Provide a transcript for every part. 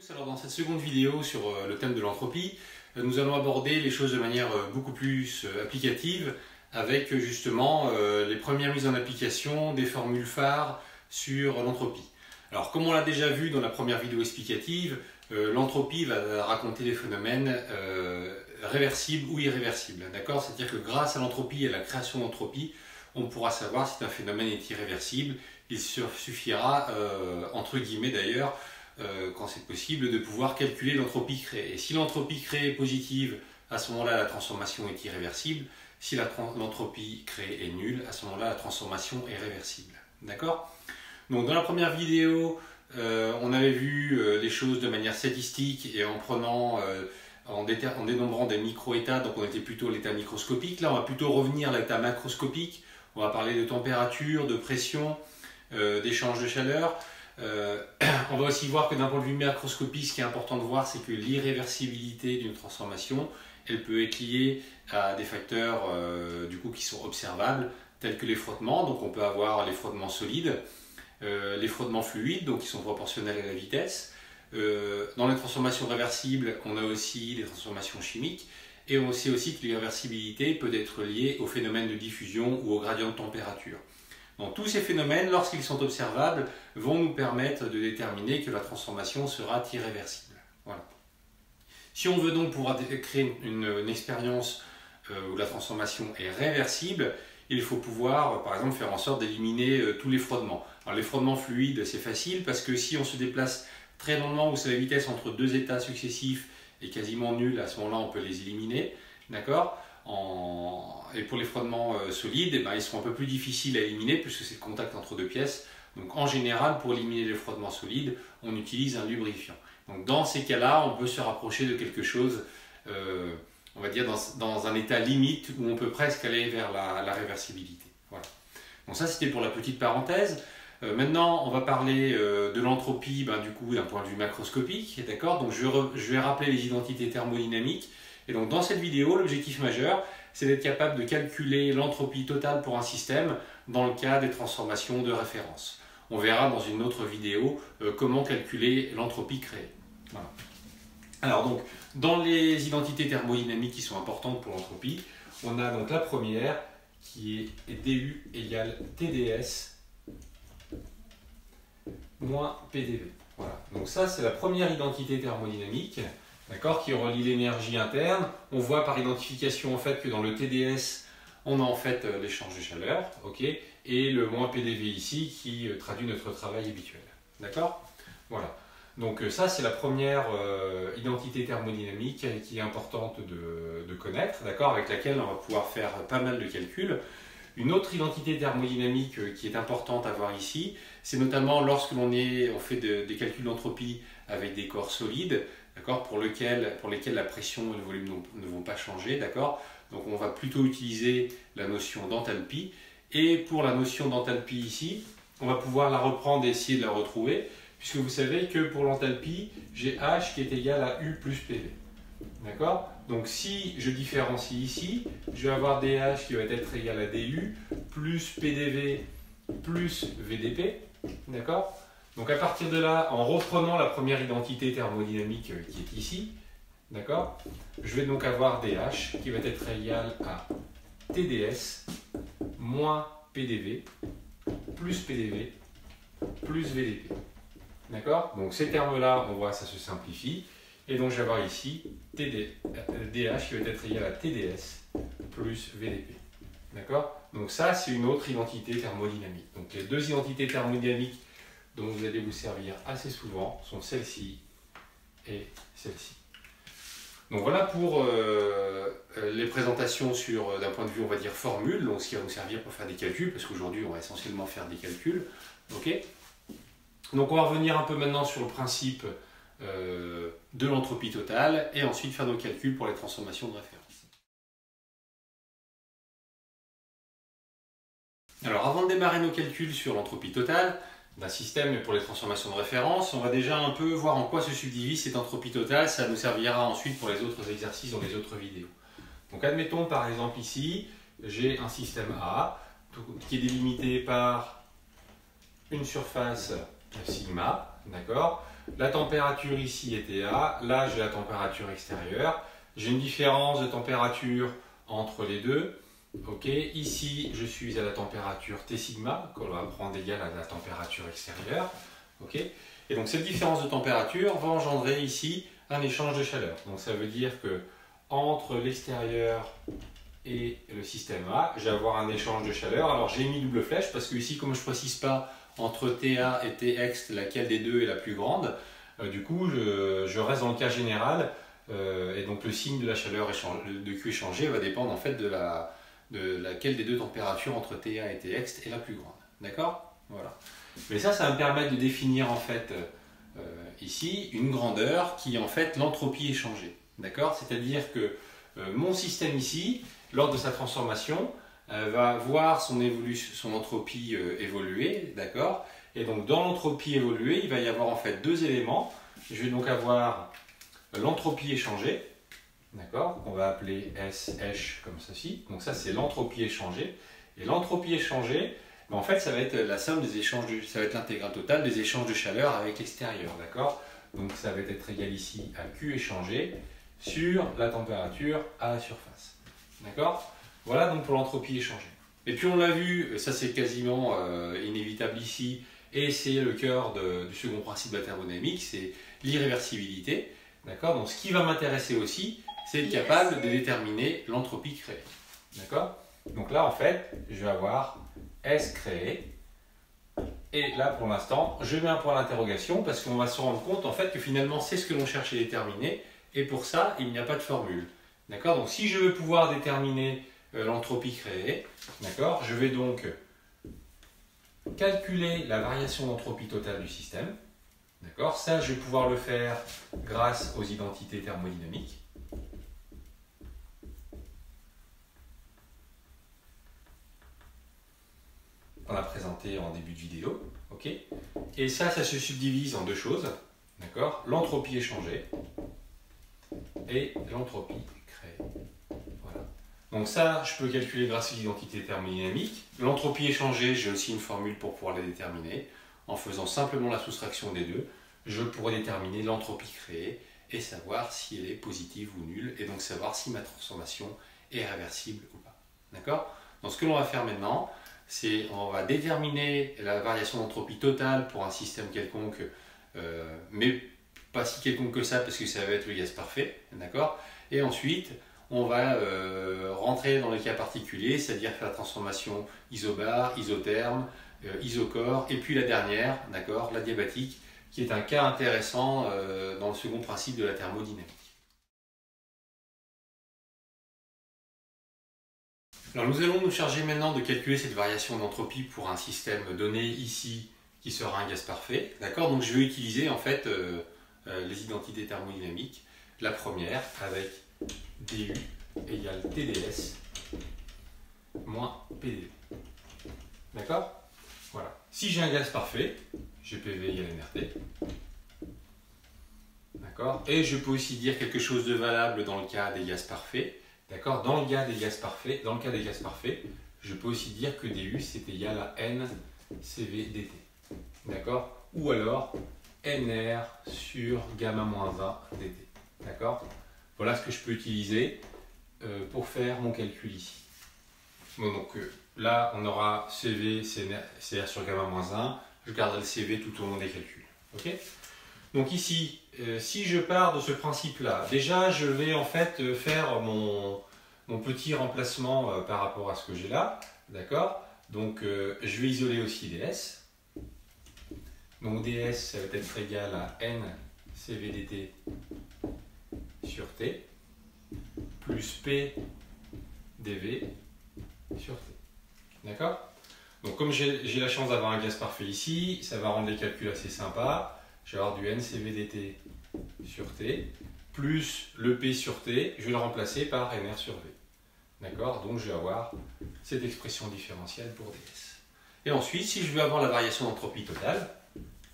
Alors dans cette seconde vidéo sur le thème de l'entropie, nous allons aborder les choses de manière beaucoup plus applicative avec justement les premières mises en application des formules phares sur l'entropie. Alors comme on l'a déjà vu dans la première vidéo explicative, l'entropie va raconter des phénomènes réversibles ou irréversibles. D'accord ? C'est-à-dire que grâce à l'entropie et à la création d'entropie, on pourra savoir si un phénomène est irréversible. Il suffira, entre guillemets d'ailleurs, quand c'est possible, de pouvoir calculer l'entropie créée. Et si l'entropie créée est positive, à ce moment-là, la transformation est irréversible. Si l'entropie créée est nulle, à ce moment-là, la transformation est réversible. D'accord ? Donc, dans la première vidéo, on avait vu les choses de manière statistique et en dénombrant des micro-états, donc on était plutôt à l'état microscopique. Là, on va plutôt revenir à l'état macroscopique. On va parler de température, de pression, d'échange de chaleur. On va aussi voir que d'un point de vue macroscopique, ce qui est important de voir, c'est que l'irréversibilité d'une transformation, elle peut être liée à des facteurs qui sont observables, tels que les frottements. Donc on peut avoir les frottements solides, les frottements fluides, donc qui sont proportionnels à la vitesse. Dans les transformations réversibles, on a aussi les transformations chimiques. Et on sait aussi que l'irréversibilité peut être liée au phénomène de diffusion ou au gradient de température. Donc, tous ces phénomènes, lorsqu'ils sont observables, vont nous permettre de déterminer que la transformation sera irréversible. Voilà. Si on veut donc pouvoir créer une expérience où la transformation est réversible, il faut pouvoir, par exemple, faire en sorte d'éliminer tous les frottements. Alors, les frottements fluides, c'est facile parce que si on se déplace très lentement ou c'est la vitesse entre deux états successifs est quasiment nulle, à ce moment-là, on peut les éliminer. D'accord ? Et pour les frottements solides, ils seront un peu plus difficiles à éliminer puisque c'est le contact entre deux pièces. Donc en général, pour éliminer les frottements solides, on utilise un lubrifiant. Donc dans ces cas-là, on peut se rapprocher de quelque chose, on va dire dans un état limite où on peut presque aller vers la réversibilité. Voilà. Donc ça, c'était pour la petite parenthèse. Maintenant, on va parler de l'entropie d'un point de vue macroscopique. D'accord ? Donc je vais rappeler les identités thermodynamiques. Et donc dans cette vidéo, l'objectif majeur, c'est d'être capable de calculer l'entropie totale pour un système dans le cas des transformations de référence. On verra dans une autre vidéo comment calculer l'entropie créée. Voilà. Alors donc, dans les identités thermodynamiques qui sont importantes pour l'entropie, on a donc la première qui est du égale TdS moins PDV. Voilà. Donc ça, c'est la première identité thermodynamique. D'accord, qui relie l'énergie interne. On voit par identification en fait que dans le TdS, on a en fait l'échange de chaleur, ok, et le moins PDV ici qui traduit notre travail habituel. D'accord ? Voilà. Donc ça, c'est la première identité thermodynamique qui est importante de connaître, d'accord, avec laquelle on va pouvoir faire pas mal de calculs. Une autre identité thermodynamique qui est importante à voir ici, c'est notamment lorsque on fait des calculs d'entropie avec des corps solides, d'accord, pour lesquels la pression et le volume ne vont pas changer, d'accord. Donc on va plutôt utiliser la notion d'enthalpie. Et pour la notion d'enthalpie ici, on va pouvoir la reprendre et essayer de la retrouver, puisque vous savez que pour l'enthalpie, j'ai H qui est égal à U plus PV. D'accord ? Donc si je différencie ici, je vais avoir dH qui va être égal à du plus PDV plus VDP. D'accord ? Donc à partir de là, en reprenant la première identité thermodynamique qui est ici, d'accord, je vais donc avoir dH qui va être égal à TdS moins PDV plus PDV plus VDP. D'accord ? Donc ces termes-là, on voit, ça se simplifie. Et donc je vais avoir ici dH qui va être égal à TdS plus VDP. D'accord ? Donc ça, c'est une autre identité thermodynamique. Donc les deux identités thermodynamiques dont vous allez vous servir assez souvent sont celle-ci et celle-ci. Donc voilà pour les présentations d'un point de vue, on va dire, formule, donc ce qui va nous servir pour faire des calculs, parce qu'aujourd'hui, on va essentiellement faire des calculs. Okay ? Donc on va revenir un peu maintenant sur le principe de l'entropie totale et ensuite faire nos calculs pour les transformations de référence. Alors avant de démarrer nos calculs sur l'entropie totale d'un système et pour les transformations de référence, on va déjà un peu voir en quoi se subdivise cette entropie totale. Ça nous servira ensuite pour les autres exercices dans les autres vidéos. Donc admettons par exemple ici, j'ai un système A qui est délimité par une surface sigma, d'accord, la température ici est TA, là j'ai la température extérieure. J'ai une différence de température entre les deux. Ok, ici je suis à la température T sigma, qu'on va prendre égale à la température extérieure. Ok, et donc cette différence de température va engendrer ici un échange de chaleur. Donc ça veut dire que entre l'extérieur et le système A, je vais avoir un échange de chaleur. Alors j'ai mis double flèche parce que ici, comme je ne précise pas entre TA et Tx laquelle des deux est la plus grande, du coup je reste dans le cas général et donc le signe de la chaleur de Q échangé va dépendre en fait de laquelle des deux températures entre TA et Tx est la plus grande. D'accord? Voilà. Mais ça va me permettre de définir en fait ici une grandeur qui est en fait l'entropie échangée. D'accord? C'est-à-dire que mon système ici, lors de sa transformation, va voir son entropie évoluer, d'accord? Et donc dans l'entropie évoluée, il va y avoir en fait deux éléments. Je vais donc avoir l'entropie échangée, d'accord? On va appeler SH comme ceci. Donc ça c'est l'entropie échangée. Et l'entropie échangée, en fait ça va être la somme des échanges, ça va être l'intégrale totale des échanges de chaleur avec l'extérieur, d'accord? Donc ça va être égal ici à Q échangé sur la température à la surface. D'accord? Voilà donc pour l'entropie échangée. Et puis on l'a vu, ça c'est quasiment inévitable ici, et c'est le cœur du second principe de la thermodynamique, c'est l'irréversibilité. D'accord? Donc ce qui va m'intéresser aussi, c'est être capable de déterminer l'entropie créée. D'accord? Donc là en fait, je vais avoir S créé. Et là, pour l'instant, je mets un point d'interrogation parce qu'on va se rendre compte en fait que finalement, c'est ce que l'on cherche à déterminer. Et pour ça, il n'y a pas de formule. D'accord? Donc, si je veux pouvoir déterminer l'entropie créée, d'accord, je vais donc calculer la variation d'entropie totale du système. D'accord? Ça, je vais pouvoir le faire grâce aux identités thermodynamiques. On a présenté en début de vidéo. Ok, et ça se subdivise en deux choses. D'accord? L'entropie échangée et l'entropie créée. Voilà. Donc ça, je peux calculer grâce aux identités thermodynamiques. L'entropie échangée, j'ai aussi une formule pour pouvoir la déterminer. En faisant simplement la soustraction des deux, je pourrais déterminer l'entropie créée et savoir si elle est positive ou nulle, et donc savoir si ma transformation est réversible ou pas. D'accord? Donc ce que l'on va faire maintenant, c'est on va déterminer la variation d'entropie totale pour un système quelconque, mais pas si quelconque que ça, parce que ça va être le gaz parfait, d'accord? Et ensuite, on va rentrer dans les cas particuliers, c'est-à-dire faire la transformation isobar, isotherme, isocore, et puis la dernière, d'accord, la diabatique, qui est un cas intéressant dans le second principe de la thermodynamique. Alors nous allons nous charger maintenant de calculer cette variation d'entropie pour un système donné ici qui sera un gaz parfait. D'accord? Donc je vais utiliser en fait les identités thermodynamiques. La première avec du égale TdS moins PdV. D'accord? Voilà. Si j'ai un gaz parfait, j'ai PV égale MRT. D'accord? Et je peux aussi dire quelque chose de valable dans le cas des gaz parfaits. D'accord? Dans le cas des gaz parfaits, je peux aussi dire que du c'est égal à N CV dt. D'accord? Ou alors NR sur gamma moins 1 dt. D'accord? Voilà ce que je peux utiliser pour faire mon calcul ici. Bon, donc là, on aura CV, CR sur gamma moins 1. Je garderai le CV tout au long des calculs. Ok? Donc ici, si je pars de ce principe-là, déjà je vais en fait faire mon petit remplacement par rapport à ce que j'ai là, d'accord? Donc je vais isoler aussi ds. Donc ds, ça va être égal à n cvdt sur t, plus p dv sur t. D'accord? Donc comme j'ai la chance d'avoir un gaz parfait ici, ça va rendre les calculs assez sympas. Je vais avoir du NCVDT sur T, plus le P sur T, je vais le remplacer par NR sur V. D'accord? Donc je vais avoir cette expression différentielle pour ds. Et ensuite, si je veux avoir la variation d'entropie totale,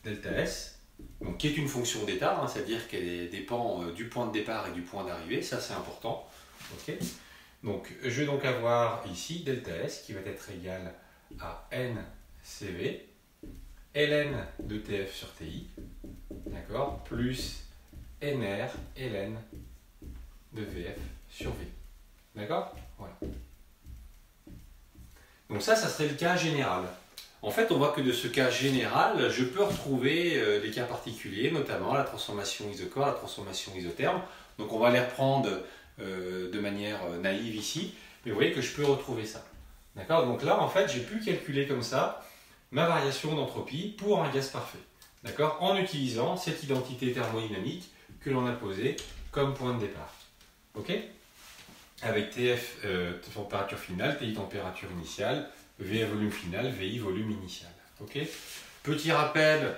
delta S, donc, qui est une fonction d'état, c'est-à-dire qu'elle dépend du point de départ et du point d'arrivée, ça c'est important. Okay? Donc je vais donc avoir ici delta S qui va être égal à NCV ln de TF sur TI d'accord, plus NR ln de VF sur V. D'accord? Voilà. Donc ça serait le cas général. En fait, on voit que de ce cas général, je peux retrouver les cas particuliers, notamment la transformation isochore, la transformation isotherme. Donc on va les reprendre de manière naïve ici, mais vous voyez que je peux retrouver ça. D'accord? Donc là, en fait, j'ai pu calculer comme ça ma variation d'entropie pour un gaz parfait. D'accord? En utilisant cette identité thermodynamique que l'on a posée comme point de départ. Ok? Avec TF température finale, TI température initiale, V volume final, VI volume initial. Okay. Petit rappel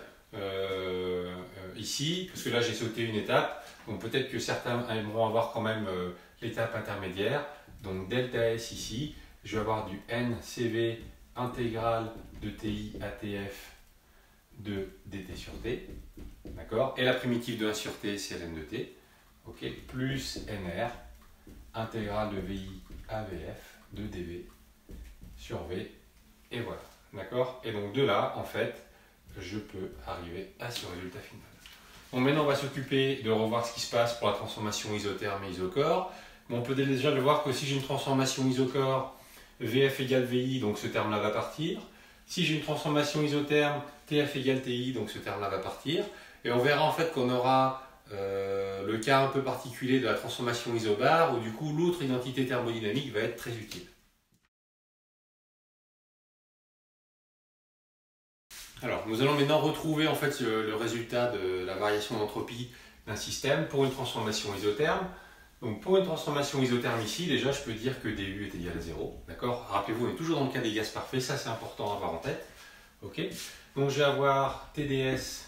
ici, parce que là j'ai sauté une étape, donc peut-être que certains aimeront avoir quand même l'étape intermédiaire. Donc delta S ici, je vais avoir du NCV intégrale de TI ATF de dt sur T, d'accord? Et la primitive de 1 sur T, c'est ln de T, ok, plus NR intégrale de VI AVF de dV sur V, et voilà, d'accord? Et donc de là, en fait, je peux arriver à ce résultat final. Bon, maintenant, on va s'occuper de revoir ce qui se passe pour la transformation isotherme et isochore. Bon, on peut déjà le voir que si j'ai une transformation isochore, VF égale VI, donc ce terme-là va partir. Si j'ai une transformation isotherme, TF égale TI, donc ce terme-là va partir. Et on verra en fait qu'on aura le cas un peu particulier de la transformation isobare, où du coup l'autre identité thermodynamique va être très utile. Alors, nous allons maintenant retrouver en fait le résultat de la variation d'entropie d'un système pour une transformation isotherme. Donc, pour une transformation isotherme ici, déjà, je peux dire que du est égal à 0. D'accord? Rappelez-vous, on est toujours dans le cas des gaz parfaits, ça c'est important à avoir en tête. Ok? Donc, je vais avoir TdS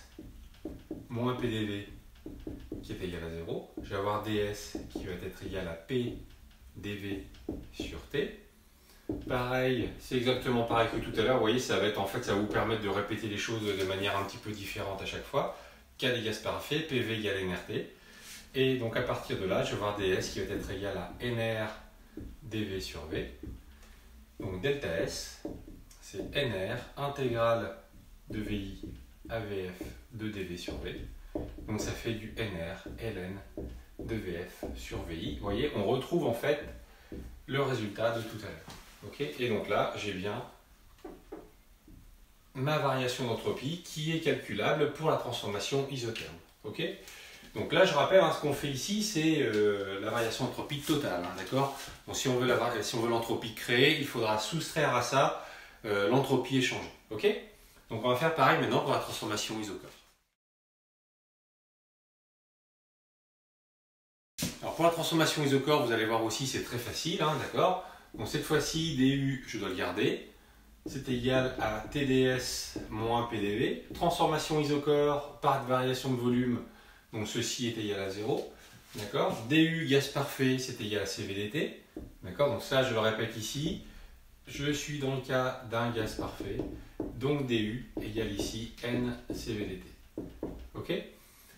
moins PdV qui est égal à 0. Je vais avoir ds qui va être égal à PdV sur T. Pareil, c'est exactement pareil que tout à l'heure. Vous voyez, ça va être en fait, ça va vous permettre de répéter les choses de manière un petit peu différente à chaque fois. K des gaz parfaits, PV égale NRT. Et donc à partir de là, je vais avoir ds qui va être égal à NR dV sur V. Donc delta S, c'est NR intégrale de VI AVF de dV sur V. Donc ça fait du NR ln de VF sur VI. Vous voyez, on retrouve en fait le résultat de tout à l'heure. Okay, et donc là, j'ai bien ma variation d'entropie qui est calculable pour la transformation isotherme. Okay, donc là, je rappelle, hein, ce qu'on fait ici, c'est la variation d'entropie totale. Hein, d'accord? Donc si on veut l'entropie créée, il faudra soustraire à ça l'entropie échangée. Okay, donc on va faire pareil maintenant pour la transformation isochore. Alors pour la transformation isochore, vous allez voir aussi, c'est très facile, hein, d'accord? Donc cette fois-ci, du, je dois le garder. C'est égal à TdS moins PdV. Transformation isochore par variation de volume. Donc ceci est égal à 0. D'accord? Du gaz parfait, c'est égal à CVDT. D'accord? Donc ça, je le répète ici. Je suis dans le cas d'un gaz parfait. Donc du égale ici NCVDT. Ok?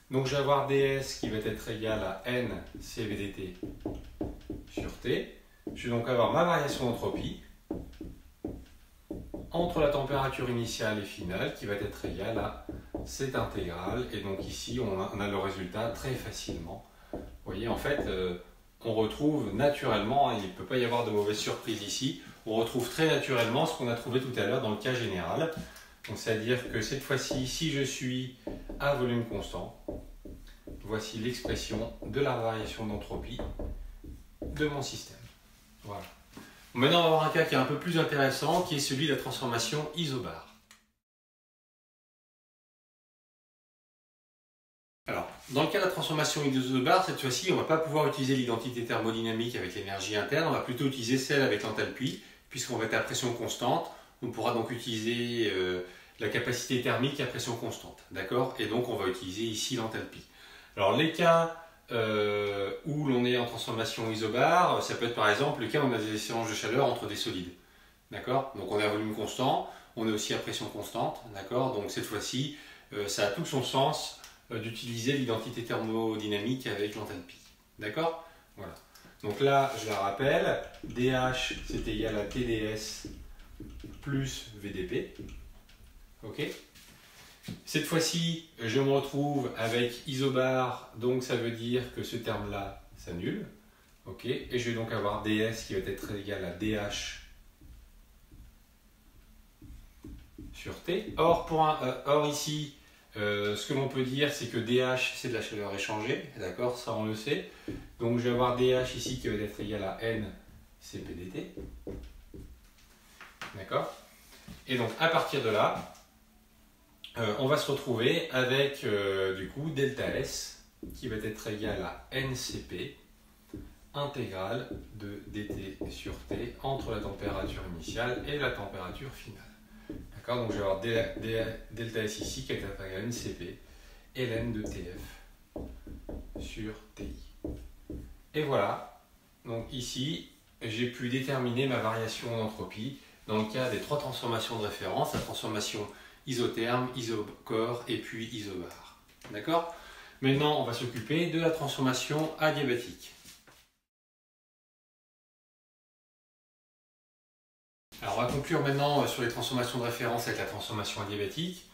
Donc je vais avoir ds qui va être égal à NCVDT sur T. Je vais donc avoir ma variation d'entropie entre la température initiale et finale qui va être égale à cette intégrale. Et donc ici, on a le résultat très facilement. Vous voyez, en fait, on retrouve naturellement, il ne peut pas y avoir de mauvaise surprise ici, on retrouve très naturellement ce qu'on a trouvé tout à l'heure dans le cas général. C'est-à-dire que cette fois-ci, si je suis à volume constant, voici l'expression de la variation d'entropie de mon système. Voilà. Maintenant, on va voir un cas qui est un peu plus intéressant, qui est celui de la transformation isobare. Alors, dans le cas de la transformation isobare, cette fois-ci, on ne va pas pouvoir utiliser l'identité thermodynamique avec l'énergie interne, on va plutôt utiliser celle avec l'enthalpie, puisqu'on va être à pression constante. On pourra donc utiliser la capacité thermique à pression constante. D'accord? Et donc, on va utiliser ici l'enthalpie. Alors, les cas où l'on est en transformation isobare, ça peut être par exemple le cas où on a des échanges de chaleur entre des solides. D'accord? Donc on est à volume constant, on est aussi à pression constante. D'accord? Donc cette fois-ci, ça a tout son sens d'utiliser l'identité thermodynamique avec l'enthalpie. D'accord? Voilà. Donc là, je la rappelle, dH c'est égal à TdS plus VdP. Ok? Cette fois-ci, je me retrouve avec isobar, donc ça veut dire que ce terme-là s'annule. Ok, et je vais donc avoir ds qui va être égal à dh sur T. Or ici, ce que l'on peut dire, c'est que dH, c'est de la chaleur échangée, d'accord, ça on le sait. Donc je vais avoir dH ici qui va être égal à N CPdt, d'accord. Et donc à partir de là, on va se retrouver avec du coup delta S qui va être égal à NCP intégrale de dt sur T entre la température initiale et la température finale. D'accord, donc je vais avoir delta S ici qui est égal à NCP ln de TF sur TI. Et voilà, donc ici j'ai pu déterminer ma variation d'entropie dans le cas des trois transformations de référence, la transformation isotherme, isochore et puis isobar. D'accord? Maintenant on va s'occuper de la transformation adiabatique. Alors on va conclure maintenant sur les transformations de référence avec la transformation adiabatique.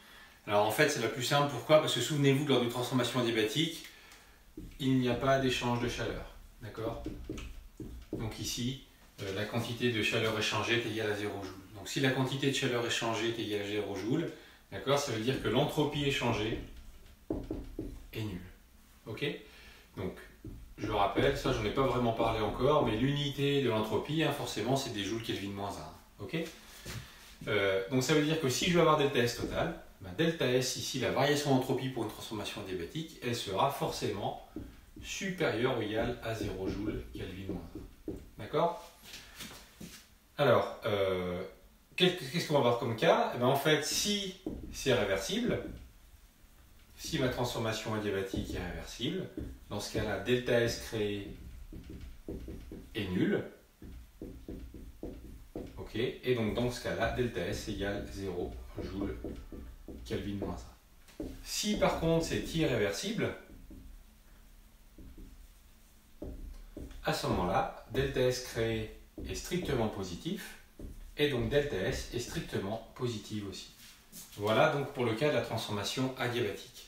Alors en fait c'est la plus simple, pourquoi? Parce que souvenez-vous que lors d'une transformation adiabatique, il n'y a pas d'échange de chaleur. D'accord? Donc ici, la quantité de chaleur échangée est égale à 0 joule. Donc si la quantité de chaleur échangée est égale à 0 joule, d'accord, ça veut dire que l'entropie échangée est nulle. Ok? Donc je rappelle, ça j'en ai pas vraiment parlé encore, mais l'unité de l'entropie, forcément c'est des joules Kelvin moins 1. Ok, donc ça veut dire que si je veux avoir delta S total, delta S ici, la variation d'entropie pour une transformation adiabatique, elle sera forcément supérieure ou égale à 0 joule Kelvin moins 1. D'accord? Alors, qu'est-ce qu'on va voir comme cas? En fait, si c'est réversible, si ma transformation adiabatique est réversible, dans ce cas-là, delta S créé est nul. Ok, et donc dans ce cas-là, delta S égale 0 joule Kelvin moins 1. Si par contre c'est irréversible, à ce moment-là, delta S créé est strictement positif, et donc delta S est strictement positive aussi. Voilà donc pour le cas de la transformation adiabatique.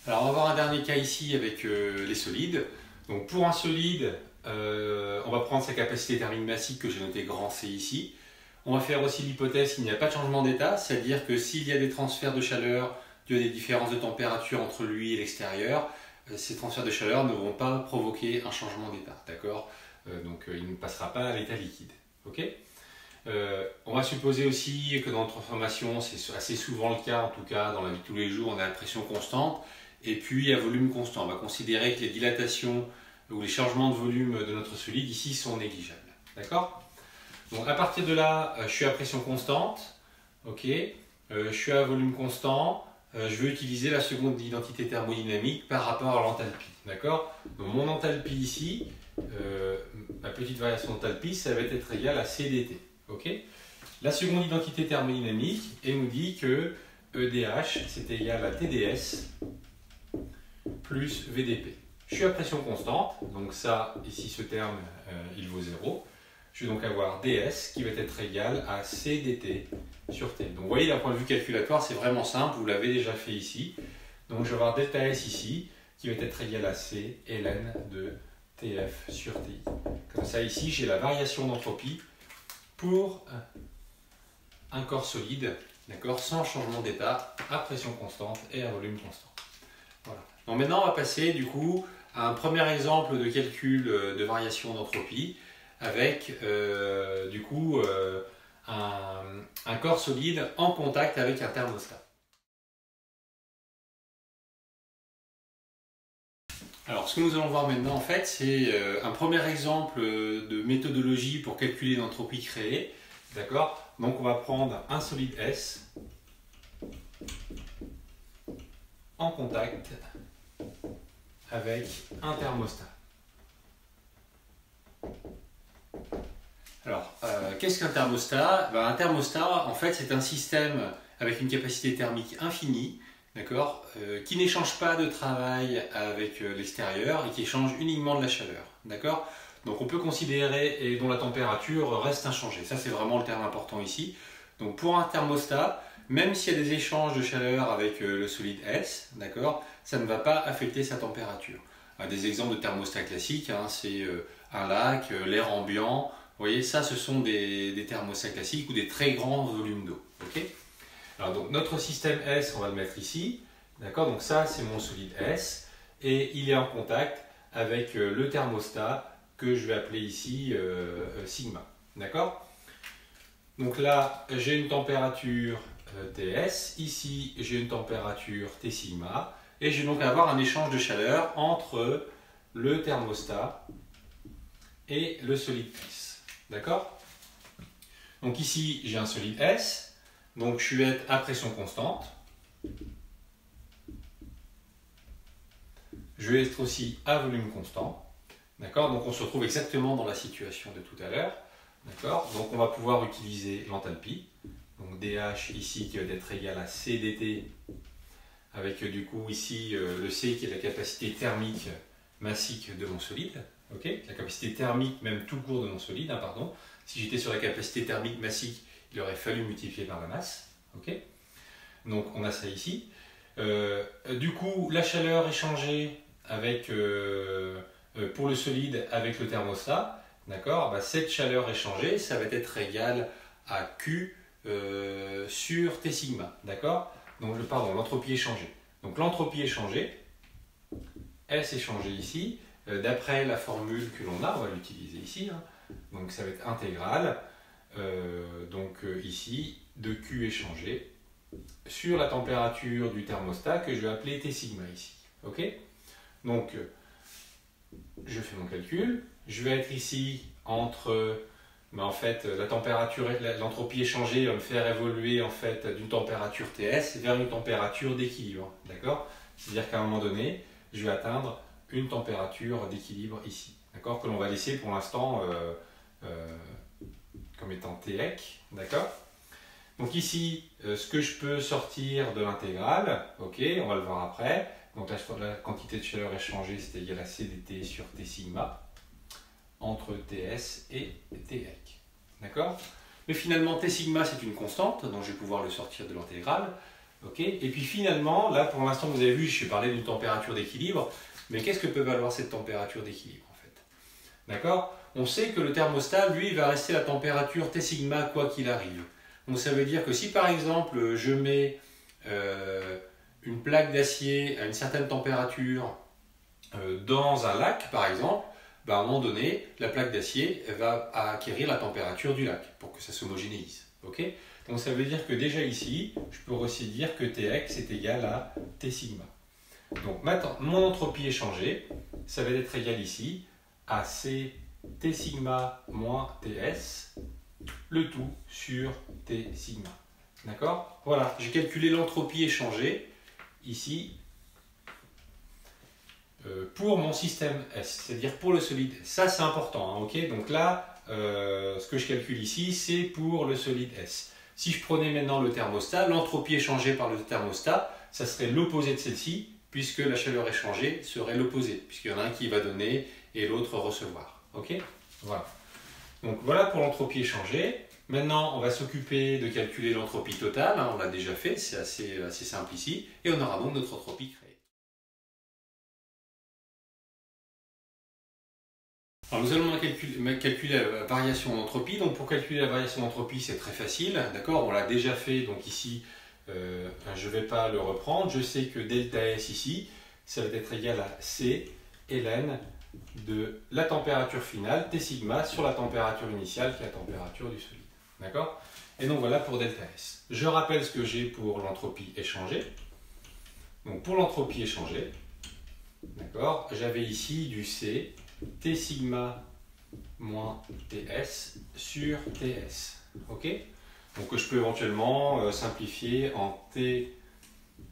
Alors on va voir un dernier cas ici avec les solides. Donc pour un solide, on va prendre sa capacité thermique massique que j'ai noté grand C ici. On va faire aussi l'hypothèse qu'il n'y a pas de changement d'état, c'est-à-dire que s'il y a des transferts de chaleur dû à des différences de température entre lui et l'extérieur, ces transferts de chaleur ne vont pas provoquer un changement d'état, d'accord? Donc il ne passera pas à l'état liquide. Okay, on va supposer aussi que dans la transformation, c'est assez souvent le cas, en tout cas dans la vie de tous les jours, on a la pression constante et puis à volume constant. On va considérer que les dilatations ou les changements de volume de notre solide ici sont négligeables. D'accord? Donc à partir de là, je suis à pression constante, ok, je suis à volume constant, je veux utiliser la seconde identité thermodynamique par rapport à l'enthalpie. D'accord? Donc mon enthalpie ici, ma petite variation d'enthalpie, ça va être égal à CdT. Okay, la seconde identité thermodynamique, elle nous dit que EDH c'est égal à TdS plus VdP. Je suis à pression constante, donc ça, ici ce terme, il vaut 0. Je vais donc avoir ds qui va être égal à CdT sur T. Donc vous voyez, d'un point de vue calculatoire, c'est vraiment simple, vous l'avez déjà fait ici. Donc je vais avoir delta S ici qui va être égal à C ln de TF sur TI. Comme ça, ici, j'ai la variation d'entropie pour un corps solide, d'accord, sans changement d'état, à pression constante et à volume constant. Voilà. Donc maintenant, on va passer du coup à un premier exemple de calcul de variation d'entropie avec du coup un corps solide en contact avec un thermostat. Alors, ce que nous allons voir maintenant, en fait, c'est un premier exemple de méthodologie pour calculer l'entropie créée. D'accord? Donc, on va prendre un solide S en contact avec un thermostat. Alors, qu'est-ce qu'un thermostat? Un thermostat, en fait, c'est un système avec une capacité thermique infinie, d'accord, qui n'échange pas de travail avec l'extérieur et qui échange uniquement de la chaleur. D'accord? donc on peut considérer et dont la température reste inchangée. Ça c'est vraiment le terme important ici. Donc pour un thermostat, même s'il y a des échanges de chaleur avec le solide S, d'accord, ça ne va pas affecter sa température. Des exemples de thermostats classiques, hein, c'est un lac, l'air ambiant. Vous voyez, ça ce sont des thermostats classiques ou des très grands volumes d'eau. Okay, alors donc notre système S, on va le mettre ici. D'accord, donc ça c'est mon solide S et il est en contact avec le thermostat que je vais appeler ici sigma. D'accord, donc là j'ai une température TS, ici j'ai une température T sigma et je vais donc avoir un échange de chaleur entre le thermostat et le solide S. D'accord, donc ici j'ai un solide S, donc je vais être à pression constante. Je vais être aussi à volume constant. D'accord, donc on se retrouve exactement dans la situation de tout à l'heure. D'accord, donc on va pouvoir utiliser l'enthalpie. Donc dH ici qui va être égal à C dt, avec du coup ici le C qui est la capacité thermique massique de mon solide. Okay, la capacité thermique même tout court de mon solide, hein, pardon. Si j'étais sur la capacité thermique massique, il aurait fallu multiplier par la masse. Okay, donc on a ça ici. Du coup, la chaleur échangée avec, pour le solide avec le thermostat, d'accord, bah, cette chaleur échangée, ça va être égal à Q sur T sigma, d'accord. Donc, l'entropie échangée. Donc l'entropie échangée, S échangée ici, d'après la formule que l'on a, on va l'utiliser ici, hein, donc ça va être intégrale, ici, de Q échangé sur la température du thermostat que je vais appeler T sigma ici. Okay, donc, je fais mon calcul. Je vais être ici entre, en fait, la température, l'entropie échangée va me faire évoluer en fait d'une température TS vers une température d'équilibre. D'accord, c'est-à-dire qu'à un moment donné, je vais atteindre une température d'équilibre ici. D'accord, que l'on va laisser pour l'instant comme étant TEC. D'accord. Donc ici, ce que je peux sortir de l'intégrale, ok, on va le voir après. Donc la quantité de chaleur échangée, c'est égal à C dt sur T sigma entre TS et TEC. D'accord. Mais finalement, T sigma, c'est une constante, donc je vais pouvoir le sortir de l'intégrale. Okay, et puis finalement, là pour l'instant, vous avez vu, je parlais d'une température d'équilibre. Mais qu'est-ce que peut valoir cette température d'équilibre en fait? D'accord. On sait que le thermostat, lui, va rester à la température T sigma quoi qu'il arrive. Donc ça veut dire que si par exemple je mets une plaque d'acier à une certaine température dans un lac par exemple, à un moment donné la plaque d'acier va acquérir la température du lac pour que ça s'homogénéise. Okay, donc ça veut dire que déjà ici, je peux aussi dire que Tx est égal à T sigma. Donc maintenant, mon entropie échangée, ça va être égal ici à C T sigma moins Ts, le tout sur T sigma. D'accord? Voilà, j'ai calculé l'entropie échangée ici pour mon système S, c'est-à-dire pour le solide S. Ça c'est important, hein, ok? Donc là, ce que je calcule ici, c'est pour le solide S. Si je prenais maintenant le thermostat, l'entropie échangée par le thermostat, ça serait l'opposé de celle-ci, puisque la chaleur échangée serait l'opposé, puisqu'il y en a un qui va donner et l'autre recevoir. Ok? Voilà. Donc voilà pour l'entropie échangée. Maintenant, on va s'occuper de calculer l'entropie totale. Hein, on l'a déjà fait, c'est assez simple ici. Et on aura donc notre entropie créée. Alors nous allons calculer la variation d'entropie. Donc pour calculer la variation d'entropie, c'est très facile. D'accord, on l'a déjà fait. Donc ici, je ne vais pas le reprendre. Je sais que delta S ici, ça va être égal à C ln de la température finale, T sigma, sur la température initiale, qui est la température du solide. D'accord? Et donc voilà pour delta S. Je rappelle ce que j'ai pour l'entropie échangée. Donc pour l'entropie échangée, d'accord, j'avais ici du C, T sigma moins TS sur TS. Ok? Donc je peux éventuellement simplifier en T,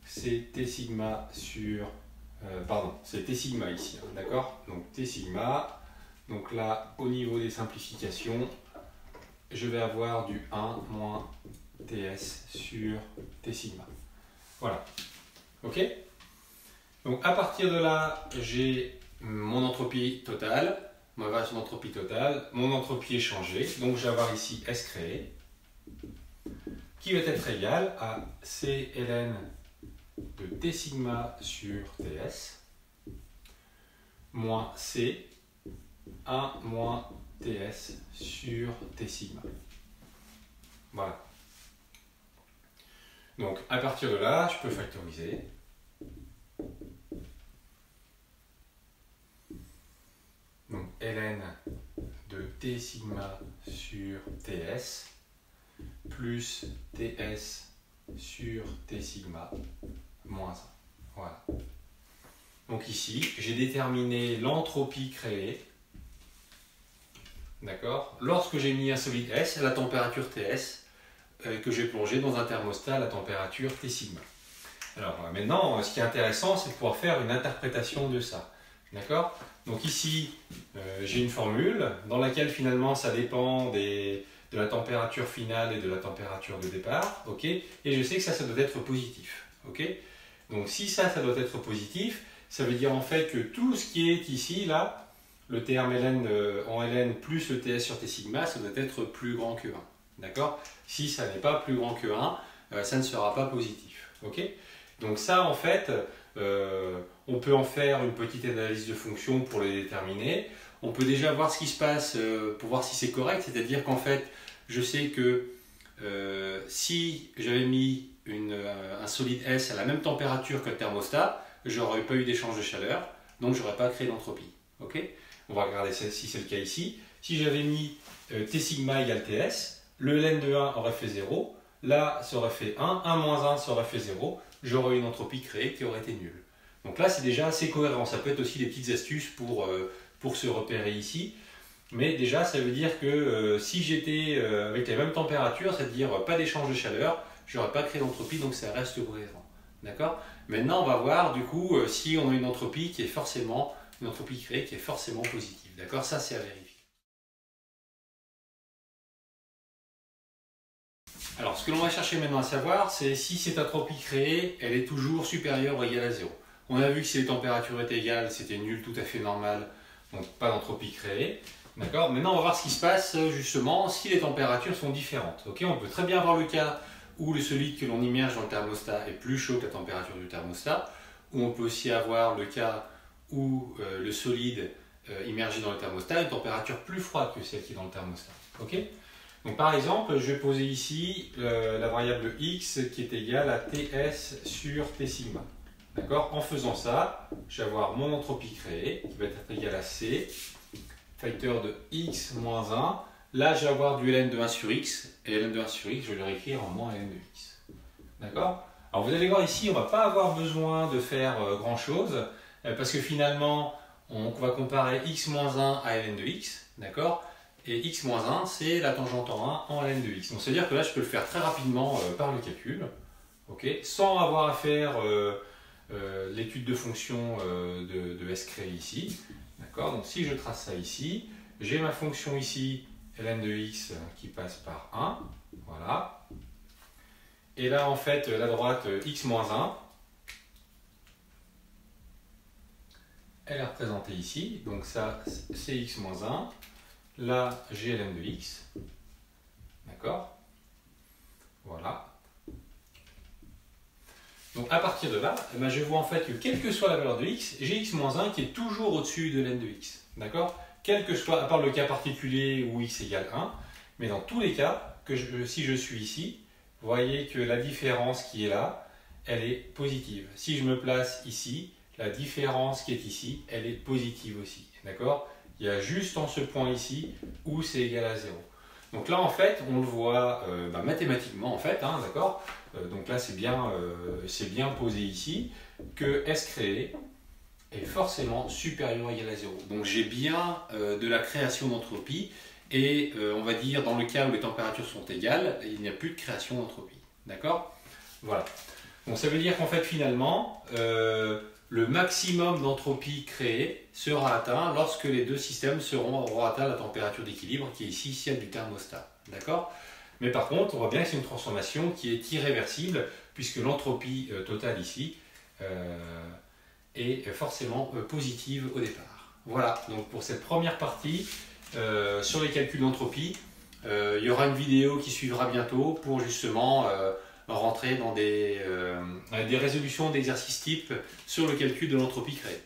c'est T sigma sur... c'est T sigma ici, hein, d'accord? Donc T sigma, donc là, au niveau des simplifications, je vais avoir du 1 moins TS sur T sigma. Voilà. Ok? Donc à partir de là, j'ai mon entropie totale. ma variation d'entropie totale, mon entropie est changée, donc je vais avoir ici S créé, qui va être égal à C ln de T sigma sur Ts, moins C 1 moins Ts sur T sigma. Voilà. Donc à partir de là, je peux factoriser. Donc ln de T sigma sur Ts plus Ts sur T sigma moins 1. Voilà. Donc ici, j'ai déterminé l'entropie créée. D'accord? Lorsque j'ai mis un solide S à la température Ts, que j'ai plongé dans un thermostat à la température T sigma. Alors maintenant, ce qui est intéressant, c'est de pouvoir faire une interprétation de ça. D'accord? Donc ici, j'ai une formule dans laquelle finalement ça dépend de la température finale et de la température de départ. Okay? Et je sais que ça doit être positif. Okay? Donc si ça doit être positif, ça veut dire en fait que tout ce qui est ici, là, le terme ln en ln plus le Ts sur T sigma, ça doit être plus grand que 1. D'accord? Si ça n'est pas plus grand que 1, ça ne sera pas positif. Okay? Donc ça, en fait, on peut en faire une petite analyse de fonctions pour les déterminer. On peut déjà voir ce qui se passe pour voir si c'est correct. C'est-à-dire qu'en fait, je sais que si j'avais mis un solide S à la même température que le thermostat, j'aurais pas eu d'échange de chaleur, donc j'aurais pas créé d'entropie. Okay? On va regarder si c'est le cas ici. Si j'avais mis T sigma égale Ts, le ln de 1 aurait fait 0, là ça aurait fait 1, 1 moins 1 ça aurait fait 0, j'aurais une entropie créée qui aurait été nulle. Donc là c'est déjà assez cohérent, ça peut être aussi des petites astuces pour se repérer ici, mais déjà ça veut dire que si j'étais avec les mêmes températures, c'est-à-dire pas d'échange de chaleur, j'aurais pas créé d'entropie, donc ça reste cohérent. D'accord? Maintenant on va voir du coup si on a une entropie qui est forcément, une entropie créée qui est forcément positive. D'accord? Ça c'est à vérifier. Alors, ce que l'on va chercher maintenant à savoir, c'est si cette entropie créée, elle est toujours supérieure ou égale à 0. On a vu que si les températures étaient égales, c'était nul, tout à fait normal, donc pas d'entropie créée. D'accord? Maintenant, on va voir ce qui se passe justement si les températures sont différentes. Okay? On peut très bien avoir le cas où le solide que l'on immerge dans le thermostat est plus chaud que la température du thermostat, ou on peut aussi avoir le cas où le solide immergé dans le thermostat a une température plus froide que celle qui est dans le thermostat. Okay? Donc par exemple, je vais poser ici la variable x qui est égale à Ts sur T sigma. D'accord? En faisant ça, je vais avoir mon entropie créée qui va être égale à C, facteur de x moins 1. Là, je vais avoir du ln de 1 sur x, et ln de 1 sur x, je vais le réécrire en moins ln de x. D'accord? Alors vous allez voir ici, on ne va pas avoir besoin de faire grand chose, parce que finalement, on va comparer x moins 1 à ln de x. D'accord? Et x moins 1, c'est la tangente en 1 en ln de x. Donc c'est-à-dire que là, je peux le faire très rapidement par le calcul, okay, sans avoir à faire l'étude de fonction de S créée ici. D'accord? Donc si je trace ça ici, j'ai ma fonction ici, ln de x, qui passe par 1. Voilà. Et là, en fait, la droite x moins 1, elle est représentée ici. Donc ça, c'est x moins 1. Là, j'ai ln de x. D'accord? Voilà. Donc à partir de là, je vois en fait que quelle que soit la valeur de x, j'ai x moins 1 qui est toujours au-dessus de ln de x. D'accord? Quel que soit, à part le cas particulier où x égale 1, mais dans tous les cas, si je suis ici, vous voyez que la différence qui est là, elle est positive. Si je me place ici, la différence qui est ici, elle est positive aussi. D'accord? Il y a juste en ce point ici où c'est égal à 0. Donc là, en fait, on le voit mathématiquement, en fait, hein, d'accord? Donc là, c'est bien posé ici que S créé est forcément supérieur ou égal à 0. Donc j'ai bien de la création d'entropie et on va dire dans le cas où les températures sont égales, il n'y a plus de création d'entropie. D'accord? Voilà. Donc ça veut dire qu'en fait, finalement, le maximum d'entropie créée sera atteint lorsque les deux systèmes auront atteint la température d'équilibre qui est ici celle du thermostat. D'accord? Mais par contre, on voit bien que c'est une transformation qui est irréversible puisque l'entropie totale ici est forcément positive au départ. Voilà, donc pour cette première partie sur les calculs d'entropie, il y aura une vidéo qui suivra bientôt pour justement rentrer dans des résolutions d'exercices types sur le calcul de l'entropie créée.